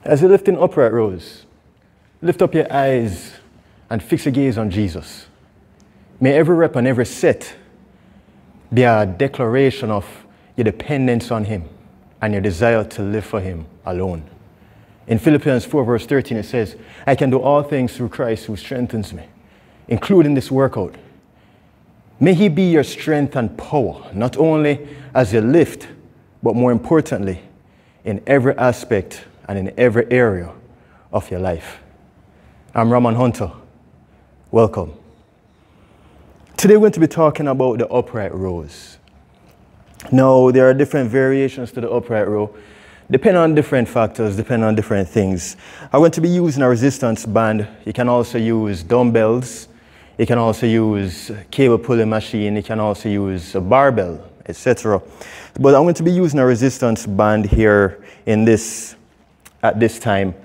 As you lift in upright rows, lift up your eyes and fix your gaze on Jesus. May every rep and every set be a declaration of your dependence on him and your desire to live for him alone. In Philippians 4 verse 13 it says, I can do all things through Christ who strengthens me, including this workout. May he be your strength and power, not only as you lift, but more importantly, in every aspect and in every area of your life. I'm Raman Hunter. Welcome. Today we're going to be talking about the upright rows. Now, there are different variations to the upright row, depending on different factors, depending on different things. I'm going to be using a resistance band. You can also use dumbbells. You can also use cable pulling machine. You can also use a barbell, etc. But I'm going to be using a resistance band here at this time.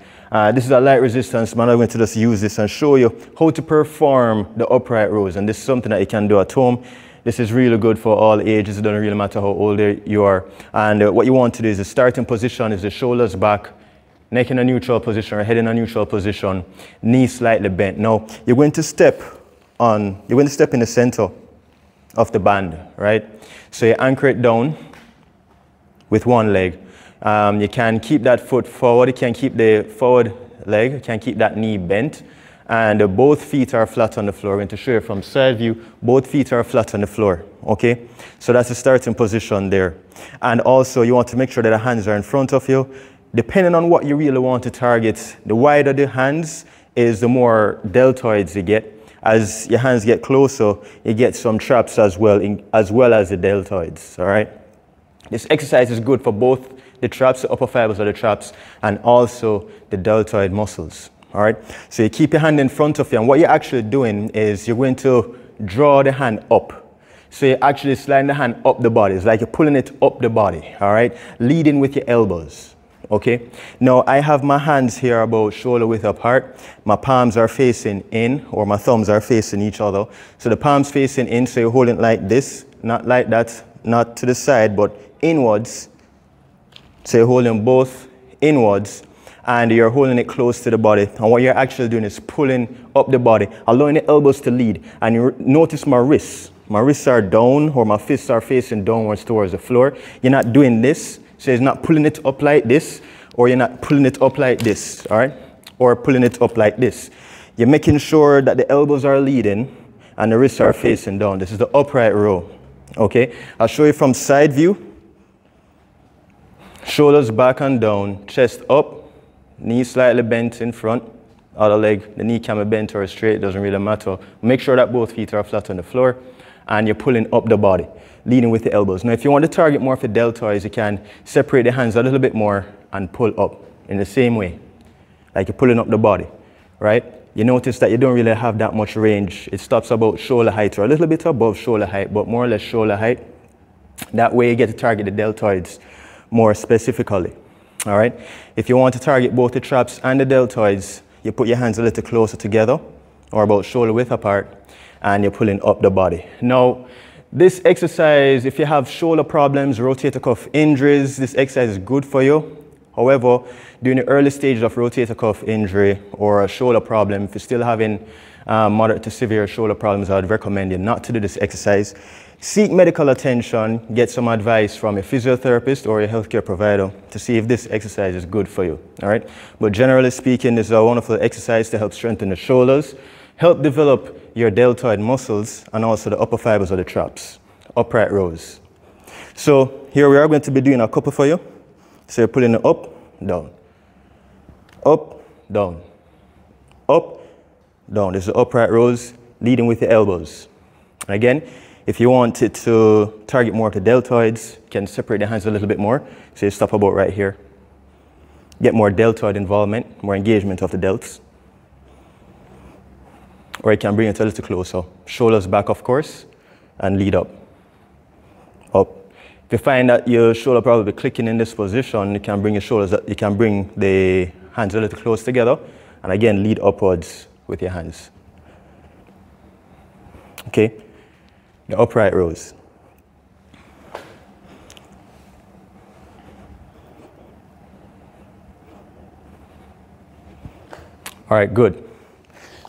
This is a light resistance band. I'm going to just use this and show you how to perform the upright rows. And this is something that you can do at home. This is really good for all ages. It doesn't really matter how old you are. And what you want to do is the starting position is the shoulders back, neck in a neutral position or head in a neutral position, knees slightly bent. Now, you're going to step in the center of the band, right? So you anchor it down with one leg. You can keep that foot forward. You can keep the forward leg. You can keep that knee bent. And both feet are flat on the floor. I'm going to show you from side view. Both feet are flat on the floor. Okay? So that's the starting position there. And also, you want to make sure that the hands are in front of you. Depending on what you really want to target, the wider the hands is the more deltoids you get. As your hands get closer, you get some traps as well as the deltoids. All right? This exercise is good for both the traps, the upper fibers of the traps, and also the deltoid muscles. All right? So you keep your hand in front of you, and what you're actually doing is you're going to draw the hand up. So you're actually sliding the hand up the body. It's like you're pulling it up the body, all right? Leading with your elbows, okay? Now, I have my hands here about shoulder width apart. My palms are facing in, or my thumbs are facing each other. So the palms facing in, so you're holding it like this, not like that, not to the side, but inwards. So you're holding both inwards, and you're holding it close to the body. And what you're actually doing is pulling up the body, allowing the elbows to lead. And you notice my wrists. My wrists are down, or my fists are facing downwards towards the floor. You're not doing this. So it's not pulling it up like this, or you're not pulling it up like this, all right? Or pulling it up like this. You're making sure that the elbows are leading and the wrists are facing down. This is the upright row, okay? I'll show you from side view. Shoulders back and down, chest up, knees slightly bent in front, other leg, the knee can be bent or straight, doesn't really matter. Make sure that both feet are flat on the floor, and you're pulling up the body, leading with the elbows. Now, if you want to target more for deltoids, you can separate the hands a little bit more and pull up in the same way, like you're pulling up the body, right? You notice that you don't really have that much range. It stops about shoulder height or a little bit above shoulder height, but more or less shoulder height. That way you get to target the deltoids more specifically, all right? If you want to target both the traps and the deltoids, you put your hands a little closer together, or about shoulder width apart, and you're pulling up the body. Now, this exercise, if you have shoulder problems, rotator cuff injuries, this exercise is good for you. However, during the early stages of rotator cuff injury or a shoulder problem, if you're still having moderate to severe shoulder problems, I would recommend you not to do this exercise. Seek medical attention, get some advice from a physiotherapist or a healthcare provider to see if this exercise is good for you, all right? But generally speaking, this is a wonderful exercise to help strengthen the shoulders, help develop your deltoid muscles, and also the upper fibers of the traps, upright rows. So here we are going to be doing a couple for you. So you're pulling it up, down, up, down, up, down. This is upright rows, leading with the elbows. And again, if you want it to target more of the deltoids, you can separate the hands a little bit more. So you stop about right here. Get more deltoid involvement, more engagement of the delts. Or you can bring it a little closer. Shoulders back, of course, and lead up. Up. If you find that your shoulder probably clicking in this position, you can bring your shoulders, you can bring the hands a little close together, and again, lead upwards with your hands. Okay? The upright rows. All right, good.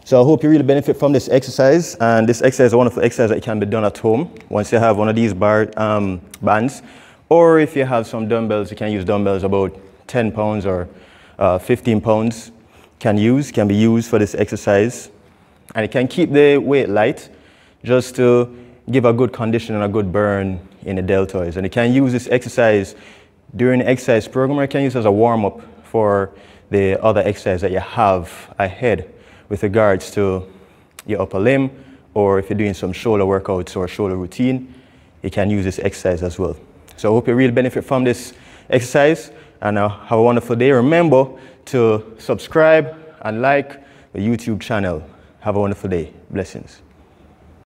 So I hope you really benefit from this exercise. And this exercise is a wonderful exercise that can be done at home once you have one of these bands. Or if you have some dumbbells, you can use dumbbells about 10 pounds or 15 pounds can be used for this exercise. And it can keep the weight light just to give a good condition and a good burn in the deltoids. And you can use this exercise during the exercise program, or you can use it as a warm-up for the other exercise that you have ahead with regards to your upper limb, or if you're doing some shoulder workouts or shoulder routine, you can use this exercise as well. So I hope you really benefit from this exercise, and have a wonderful day. Remember to subscribe and like the YouTube channel. Have a wonderful day. Blessings.